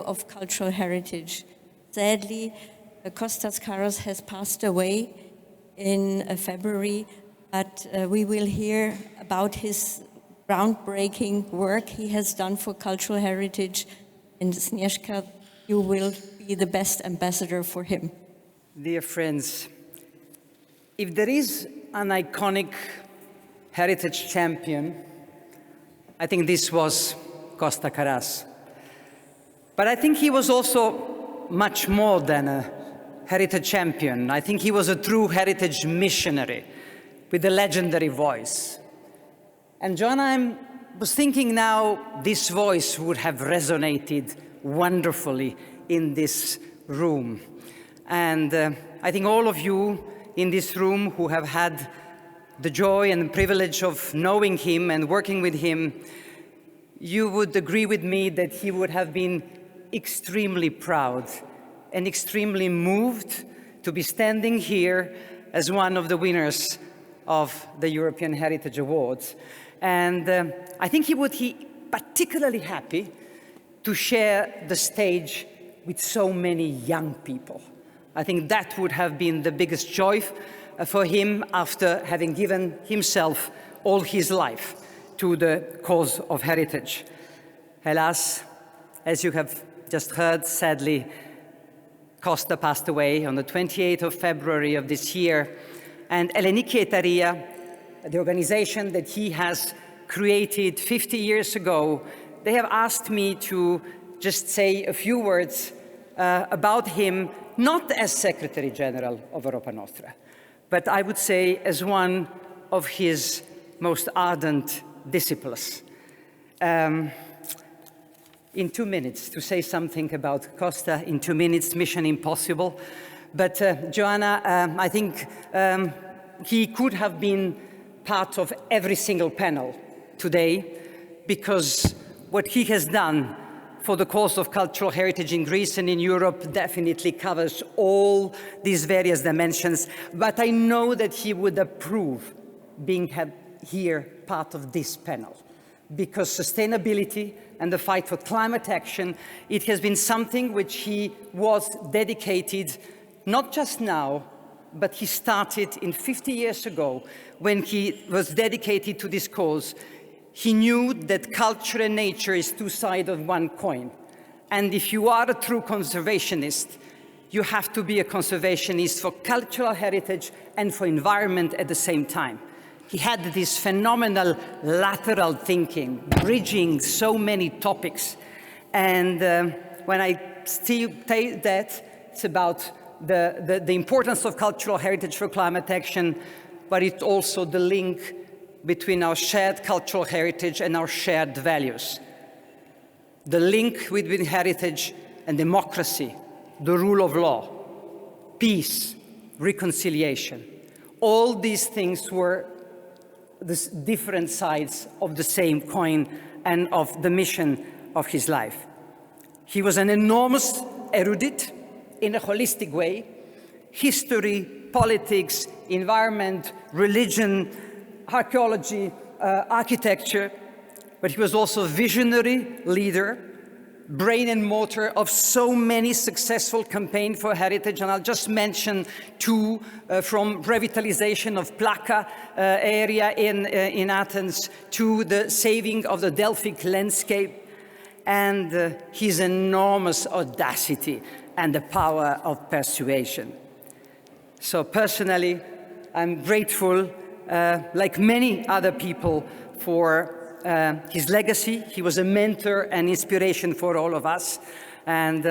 of cultural heritage. Sadly, Costas Carras has passed away in February, but we will hear about his groundbreaking work he has done for cultural heritage. And Agnieszka, you will be the best ambassador for him. Dear friends, if there is an iconic heritage champion, I think this was Costas Carras. But I think he was also much more than a heritage champion. I think he was a true heritage missionary with a legendary voice. And Joanna, I was thinking now this voice would have resonated wonderfully in this room. And I think all of you in this room who have had the joy and the privilege of knowing him and working with him, you would agree with me that he would have been extremely proud and extremely moved to be standing here as one of the winners of the European Heritage Awards. And I think he would be particularly happy to share the stage with so many young people. I think that would have been the biggest joy for him after having given himself all his life to the cause of heritage. Alas, as you have just heard, sadly, Costa passed away on the 28th of February of this year. And Elleniki Etaria, the organization that he has created 50 years ago, they have asked me to just say a few words about him, not as Secretary General of Europa Nostra, but I would say as one of his most ardent disciples. In 2 minutes, to say something about Costa in 2 minutes, mission impossible. But Joanna, I think he could have been part of every single panel today, because what he has done for the cause of cultural heritage in Greece and in Europe definitely covers all these various dimensions. But I know that he would approve being here part of this panel, because sustainability and the fight for climate action, it has been something which he was dedicated, not just now, but he started in 50 years ago when he was dedicated to this cause. He knew that culture and nature is two sides of one coin. And if you are a true conservationist, you have to be a conservationist for cultural heritage and for environment at the same time. He had this phenomenal lateral thinking, bridging so many topics. And when I still say that, it's about the importance of cultural heritage for climate action, but it's also the link between our shared cultural heritage and our shared values. The link between heritage and democracy, the rule of law, peace, reconciliation. All these things were the different sides of the same coin and of the mission of his life. He was an enormous erudite in a holistic way: history, politics, environment, religion, archaeology, architecture, but he was also a visionary leader, brain and motor of so many successful campaigns for heritage. And I'll just mention two, from revitalization of Plaka area in Athens to the saving of the Delphic landscape, and his enormous audacity and the power of persuasion. So personally, I'm grateful, like many other people, for his legacy. He was a mentor and inspiration for all of us. And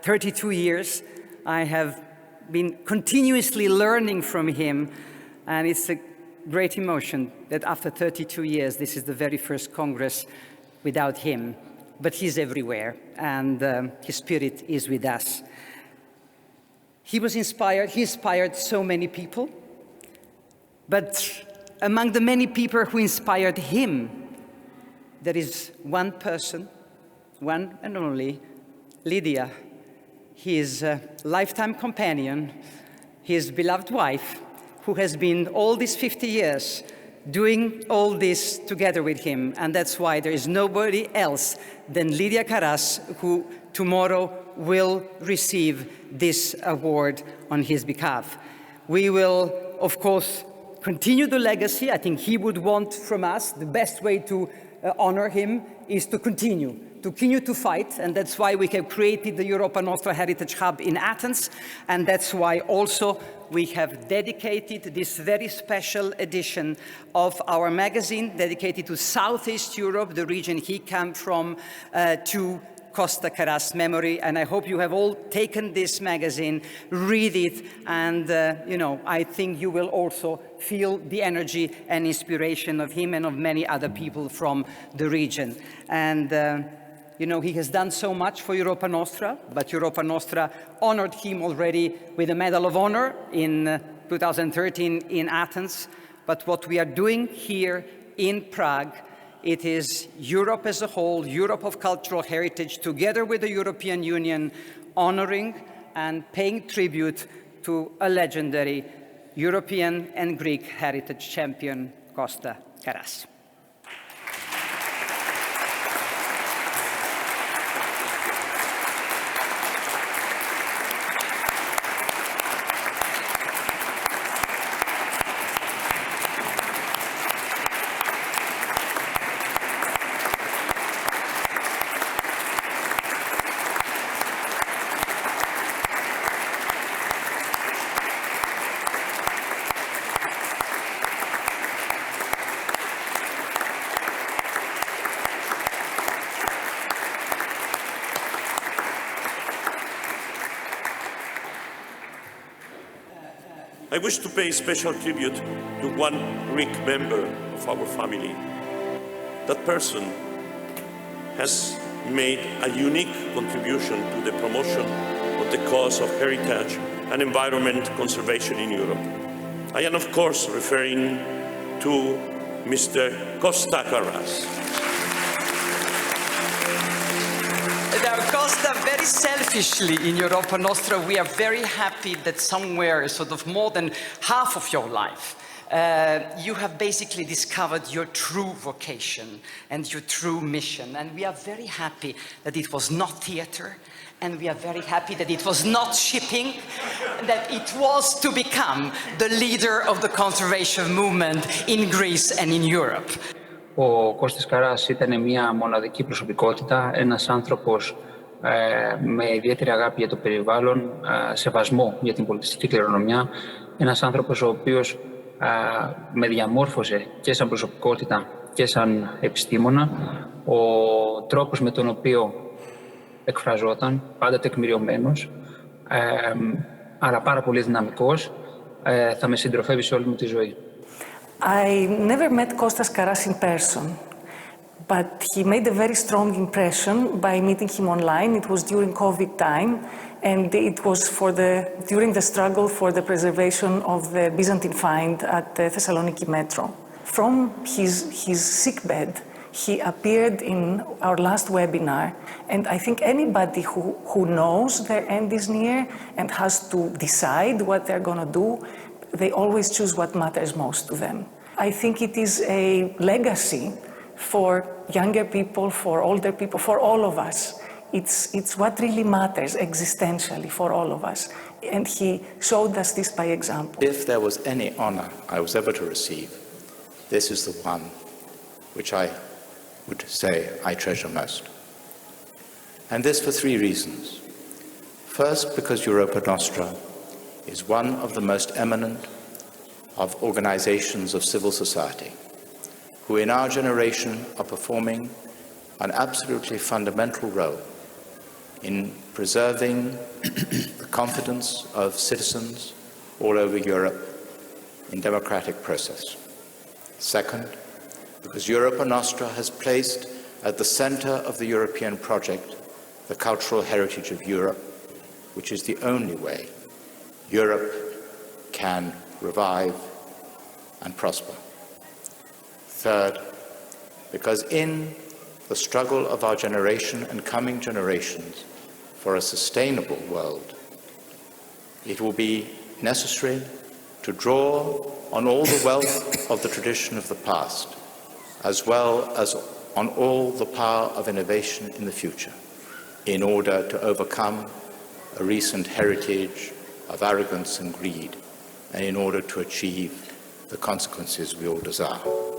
32 years, I have been continuously learning from him. And it's a great emotion that after 32 years, this is the very first Congress without him. But he's everywhere, and his spirit is with us. He inspired so many people. But among the many people who inspired him, there is one person, one and only, Lydia, his lifetime companion, his beloved wife, who has been all these 50 years doing all this together with him. And that's why there is nobody else than Lydia Carras who tomorrow will receive this award on his behalf. We will, of course, continue the legacy. I think he would want from us, the best way to honor him is to continue to fight, and that's why we have created the Europa Nostra Heritage Hub in Athens, and that's why also we have dedicated this very special edition of our magazine, dedicated to Southeast Europe, the region he came from, to Costa Carras' memory. And I hope you have all taken this magazine, read it, and I think you will also feel the energy and inspiration of him and of many other people from the region. And he has done so much for Europa Nostra, but Europa Nostra honored him already with a Medal of Honor in 2013 in Athens. But what we are doing here in Prague, it is Europe as a whole, Europe of cultural heritage, together with the European Union, honoring and paying tribute to a legendary European and Greek heritage champion, Costas Carras. I wish to pay special tribute to one Greek member of our family. That person has made a unique contribution to the promotion of the cause of heritage and environment conservation in Europe. I am, of course, referring to Mr. Costas Carras. Now, Costa, very selfishly in Europa Nostra, we are very happy that somewhere, sort of more than half of your life, you have basically discovered your true vocation and your true mission. And we are very happy that it was not theater, and we are very happy that it was not shipping, that it was to become the leader of the conservation movement in Greece and in Europe. Ο Κώστας Καράς ήταν μια μοναδική προσωπικότητα, ένας άνθρωπος με ιδιαίτερη αγάπη για το περιβάλλον, σεβασμό για την πολιτιστική κληρονομιά, ένας άνθρωπος ο οποίος με διαμόρφωσε και σαν προσωπικότητα και σαν επιστήμονα. Ο τρόπος με τον οποίο εκφραζόταν, πάντα τεκμηριωμένος, αλλά πάρα πολύ δυναμικός, θα με συντροφεύει σε όλη μου τη ζωή. I never met Costas Carras in person, but he made a very strong impression by meeting him online. It was during COVID time, and it was during the struggle for the preservation of the Byzantine find at the Thessaloniki Metro. From his sickbed, he appeared in our last webinar, and I think anybody who knows their end is near and has to decide what they're going to do, they always choose what matters most to them. I think it is a legacy for younger people, for older people, for all of us. It's what really matters existentially for all of us. And he showed us this by example. If there was any honor I was ever to receive, this is the one which I would say I treasure most. And this for three reasons. First, because Europa Nostra is one of the most eminent of organizations of civil society, who in our generation are performing an absolutely fundamental role in preserving the confidence of citizens all over Europe in democratic process. Second, because Europa Nostra has placed at the center of the European project the cultural heritage of Europe, which is the only way Europe can revive and prosper. Third, because in the struggle of our generation and coming generations for a sustainable world, it will be necessary to draw on all the wealth of the tradition of the past, as well as on all the power of innovation in the future. in order to overcome a recent heritage of arrogance and greed, and in order to achieve the consequences we all desire.